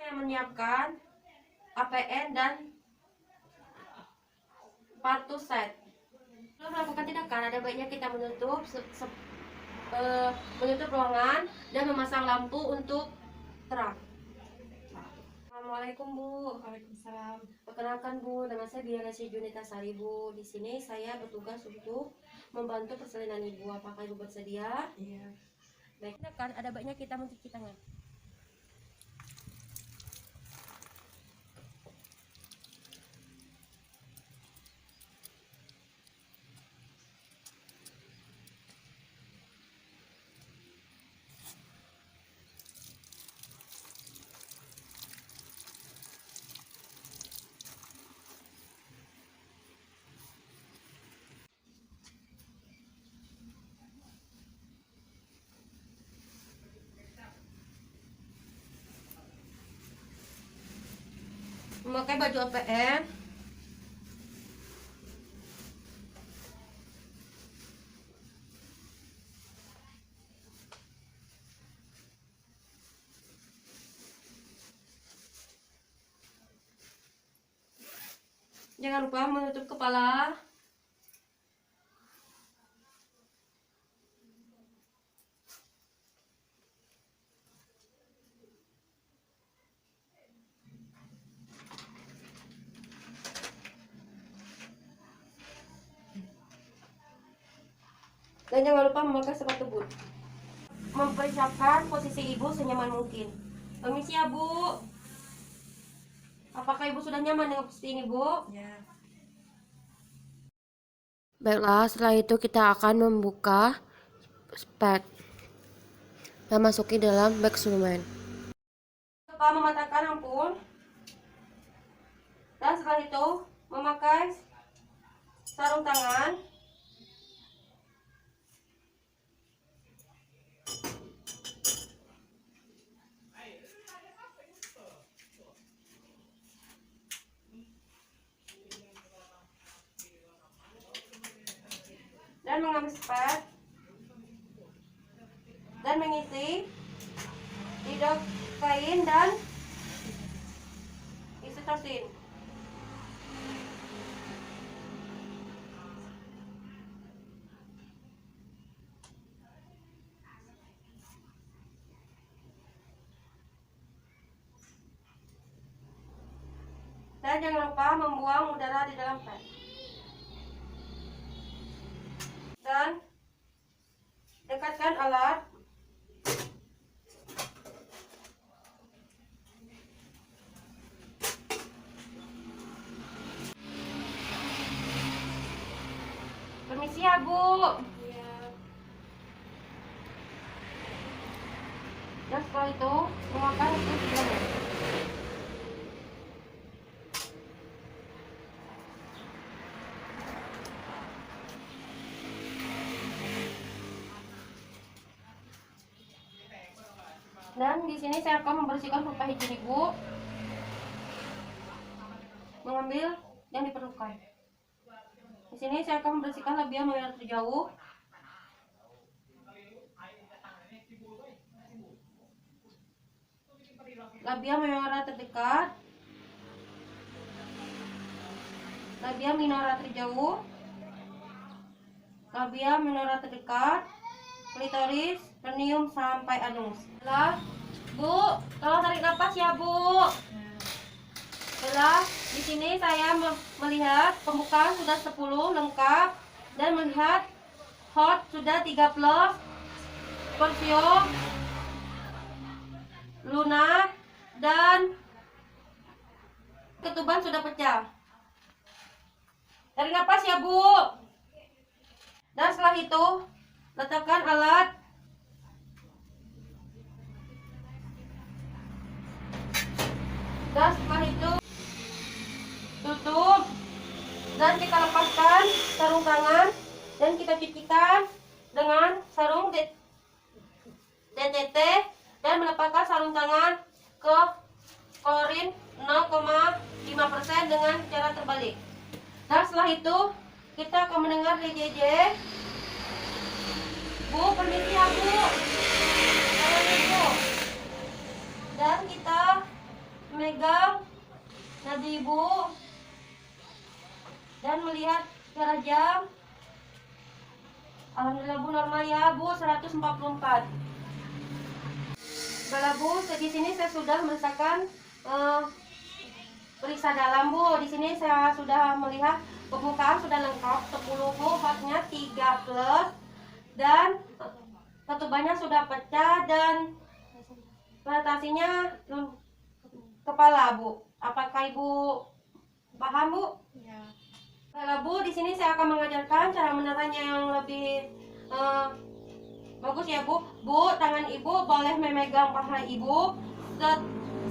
saya menyiapkan APN dan partu set. Sebelum melakukan tindakan, ada baiknya kita menutup ruangan dan memasang lampu untuk terang. Assalamualaikum Bu. Waalaikumsalam. Perkenalkan Bu, nama saya Bianasi Junita Sari Bu. Di sini saya bertugas untuk membantu persalinan Ibu. Apakah Ibu bersedia? Iya. Baik, kan ada baiknya kita mencuci tangan. Memakai baju APN, jangan lupa menutup kepala. Dan jangan lupa memakai sepatu boot. Mempersiapkan posisi Ibu senyaman mungkin. Permisi ya Bu. Apakah Ibu sudah nyaman dengan posisi ini Bu? Ya. Baiklah, setelah itu kita akan membuka spek dan masuki dalam bag sumen. Lupa mematikan ampun. Dan setelah itu memakai sarung tangan. Dan mengambil spek dan mengisi tidak kain dan isi tosin. Dan jangan lupa membuang udara di dalam pet. Dan dekatkan alat. Permisi ya Bu. Iya. Dan setelah itu memakai itu juga. Dan di sini saya akan membersihkan pulpa hijau Ibu. Mengambil yang diperlukan. Di sini saya akan membersihkan labia mengarah terjauh. Labia mengarah terdekat. Labia minora terjauh. Labia minora terdekat. Klitoris, perineum sampai anus. Setelah Bu, tolong tarik nafas ya Bu. Setelah di sini saya melihat pembukaan sudah 10 lengkap dan melihat hot sudah 13, Scorpio, lunak dan ketuban sudah pecah. Tarik nafas ya Bu. Dan setelah itu letakkan alat. Dan setelah itu tutup dan kita lepaskan sarung tangan dan kita cucikan dengan sarung DTT dan melepaskan sarung tangan ke klorin 0,5% dengan cara terbalik. Dan setelah itu kita akan mendengar DJJ. Bu, permisi ya Bu. Dan kita Secara jam. Alhamdulillah Bu, normal ya Bu, 144. Baiklah Bu, di sini saya sudah merasakan periksa dalam Bu. Di sini saya sudah melihat pembukaan sudah lengkap 10 Bu, hotnya 3 plus dan ketubannya sudah pecah dan penetrasinya kepala Bu. Apakah Ibu paham Bu? Ya. Baiklah Bu, di sini saya akan mengajarkan cara menerannya yang lebih bagus ya Bu. Bu, tangan Ibu boleh memegang paha Ibu.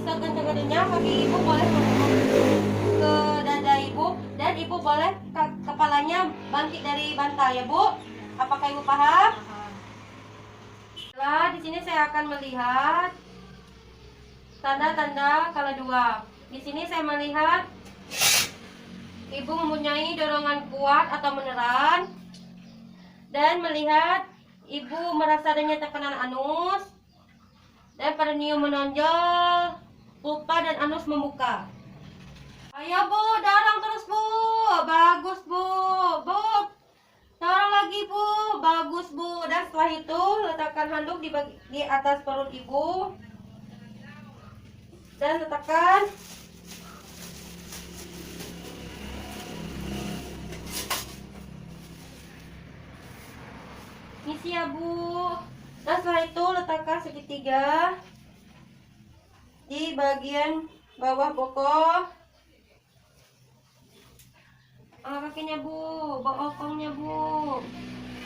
Sekencang-kencangnya kaki Ibu boleh ke dada Ibu. Dan Ibu boleh kepalanya bangkit dari bantal ya Bu. Apakah Ibu paham? Paham. Nah, di sini saya akan melihat tanda-tanda kala dua. Di sini saya melihat Ibu mempunyai dorongan kuat atau meneran dan melihat Ibu merasa adanya tekanan anus dan perineum menonjol, pupa dan anus membuka. Ayo Bu, dorong terus Bu. Bagus Bu. Bu, dorong lagi Bu. Bagus Bu. Dan setelah itu letakkan handuk di atas perut Ibu dan letakkan misi ya Bu. Dan setelah itu letakkan segitiga di bagian bawah bokong. Angkat kakinya Bu, bokongnya Bu.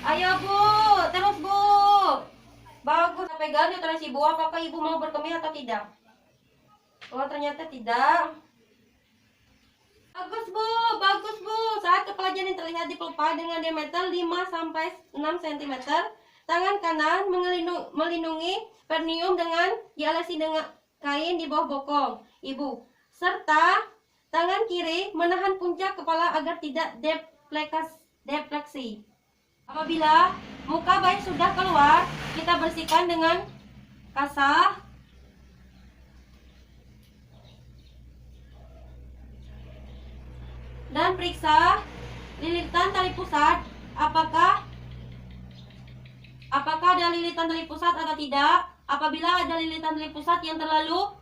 Ayo Bu, terus Bu. Bagus. Pegang neutralisasi Bu. Apakah Ibu mau berkemih atau tidak? Oh, ternyata tidak. Bagus Bu, bagus Bu. Saat kepala janin terlihat dipelupai dengan diameter 5-6 cm. Tangan kanan melindungi perineum dengan dialasi dengan kain di bawah bokong Ibu. Serta tangan kiri menahan puncak kepala agar tidak defleksi. Apabila muka bayi sudah keluar, kita bersihkan dengan kasah. Dan periksa lilitan tali pusat, apakah ada lilitan tali pusat atau tidak. Apabila ada lilitan tali pusat yang terlalu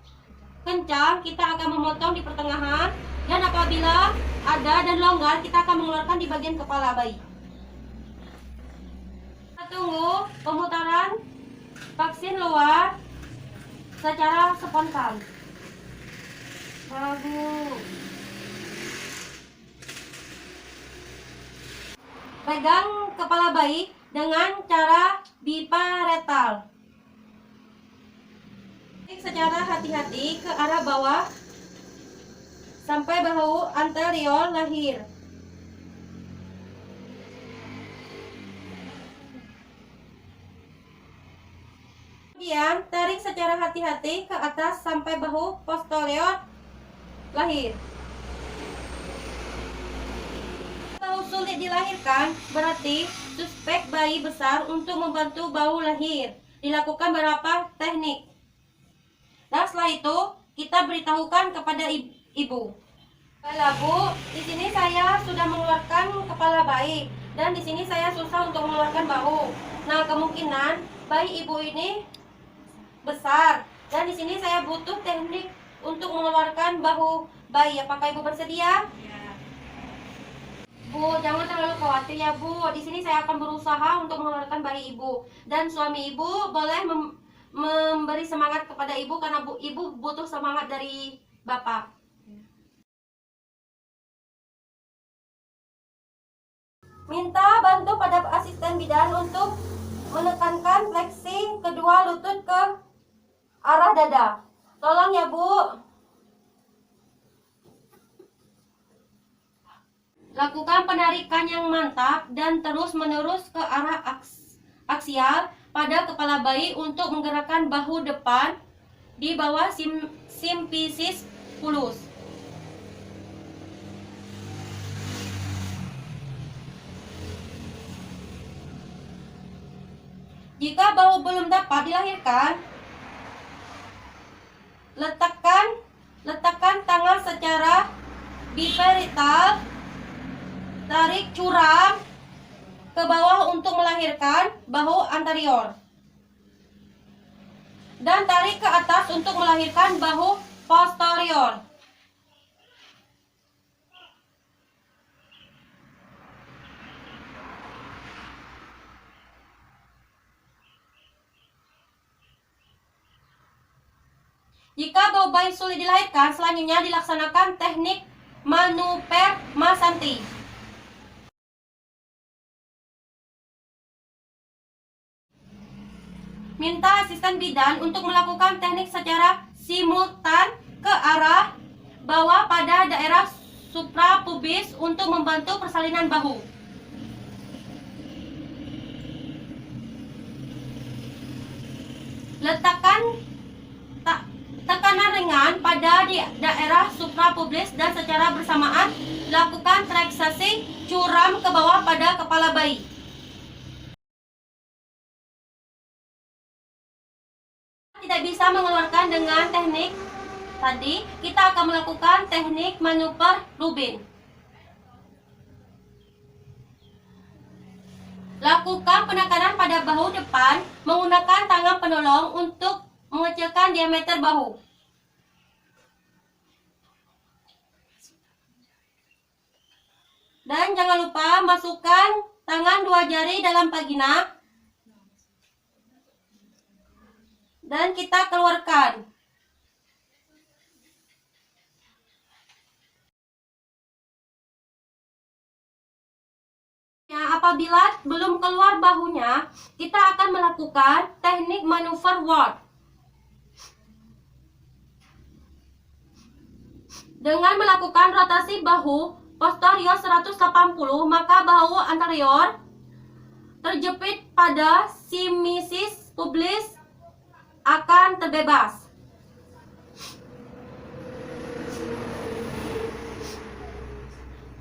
kencang, kita akan memotong di pertengahan. Dan apabila ada dan longgar, kita akan mengeluarkan di bagian kepala bayi. Kita tunggu pemutaran vaksin luar secara spontan. Bagus. Pegang kepala bayi dengan cara biparetal. Secara hati-hati ke arah bawah sampai bahu anterior lahir. Kemudian tarik secara hati-hati ke atas sampai bahu posterior lahir. Kalau sulit dilahirkan, berarti suspek bayi besar untuk membantu bahu lahir. Dilakukan beberapa teknik. Dan setelah itu, kita beritahukan kepada ibu. Baiklah Bu, di sini saya sudah mengeluarkan kepala bayi dan di sini saya susah untuk mengeluarkan bahu. Nah, kemungkinan bayi ibu ini besar dan di sini saya butuh teknik untuk mengeluarkan bahu bayi. Apakah Ibu bersedia? Ya. Bu, jangan terlalu khawatir ya Bu. Di sini saya akan berusaha untuk mengeluarkan bayi Ibu dan suami Ibu boleh memberi semangat kepada Ibu karena Ibu butuh semangat dari Bapak. Minta bantu pada asisten bidan untuk menekankan fleksi kedua lutut ke arah dada. Tolong ya Bu. Lakukan penarikan yang mantap dan terus-menerus ke arah aksial pada kepala bayi untuk menggerakkan bahu depan di bawah simfisis pulus. Jika bahu belum dapat dilahirkan, letakkan tangan secara bilateral tarik curam ke bawah untuk melahirkan bahu anterior. Dan tarik ke atas untuk melahirkan bahu posterior. Jika bahu bayi sulit dilahirkan, selanjutnya dilaksanakan teknik manuver Masanti. Minta asisten bidan untuk melakukan teknik secara simultan ke arah bawah pada daerah suprapubis untuk membantu persalinan bahu. Letakkan tekanan ringan pada di daerah suprapubis dan secara bersamaan lakukan relaksasi curam ke bawah pada kepala bayi. Tidak bisa mengeluarkan dengan teknik tadi, kita akan melakukan teknik manuver Rubin. Lakukan penekanan pada bahu depan menggunakan tangan penolong untuk mengecilkan diameter bahu. Dan jangan lupa masukkan tangan 2 jari dalam vagina. Dan kita keluarkan. Apabila belum keluar bahunya, kita akan melakukan teknik manuver Ward. Dengan melakukan rotasi bahu posterior 180, maka bahu anterior terjepit pada simisis pubis akan terbebas.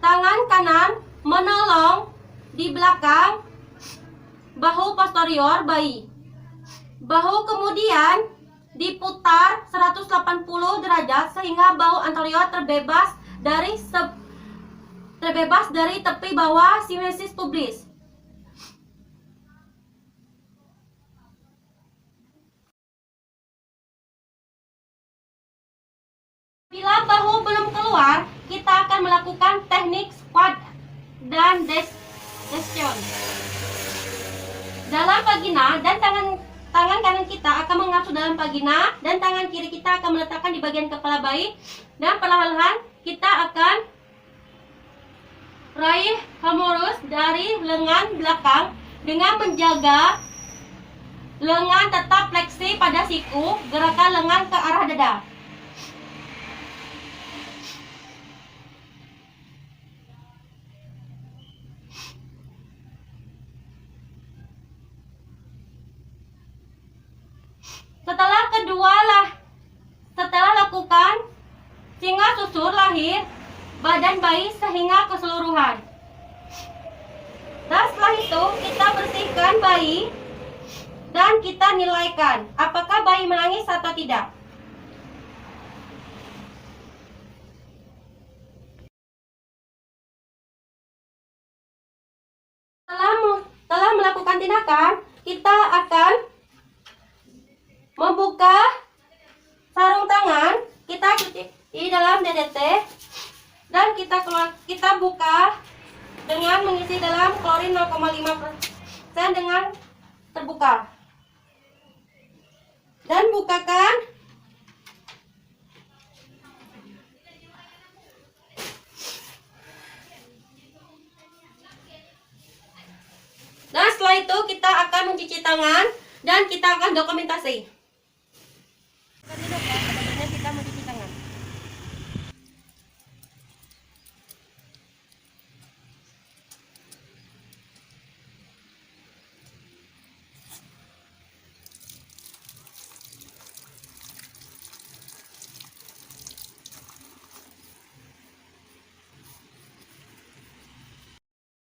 Tangan kanan menolong di belakang bahu posterior bayi. Bahu kemudian diputar 180 derajat sehingga bahu anterior terbebas dari tepi bawah simisis pubis. Bila bahu belum keluar, kita akan melakukan teknik squat dan descension. Dalam vagina dan tangan kanan kita akan mengasuh dalam vagina dan tangan kiri kita akan meletakkan di bagian kepala bayi, dan perlahan-lahan kita akan raih humerus dari lengan belakang dengan menjaga lengan tetap fleksi pada siku, gerakan lengan ke arah dada. Setelah lakukan singa susur lahir badan bayi sehingga keseluruhan. Dan setelah itu kita bersihkan bayi dan kita nilaikan apakah bayi menangis atau tidak. Setelah melakukan tindakan, kita akan membuka sarung tangan, kita cuci di dalam DDT dan kita buka dengan mengisi dalam klorin 0,5% dengan terbuka. Dan bukakan dan setelah itu kita akan mencuci tangan dan kita akan dokumentasi.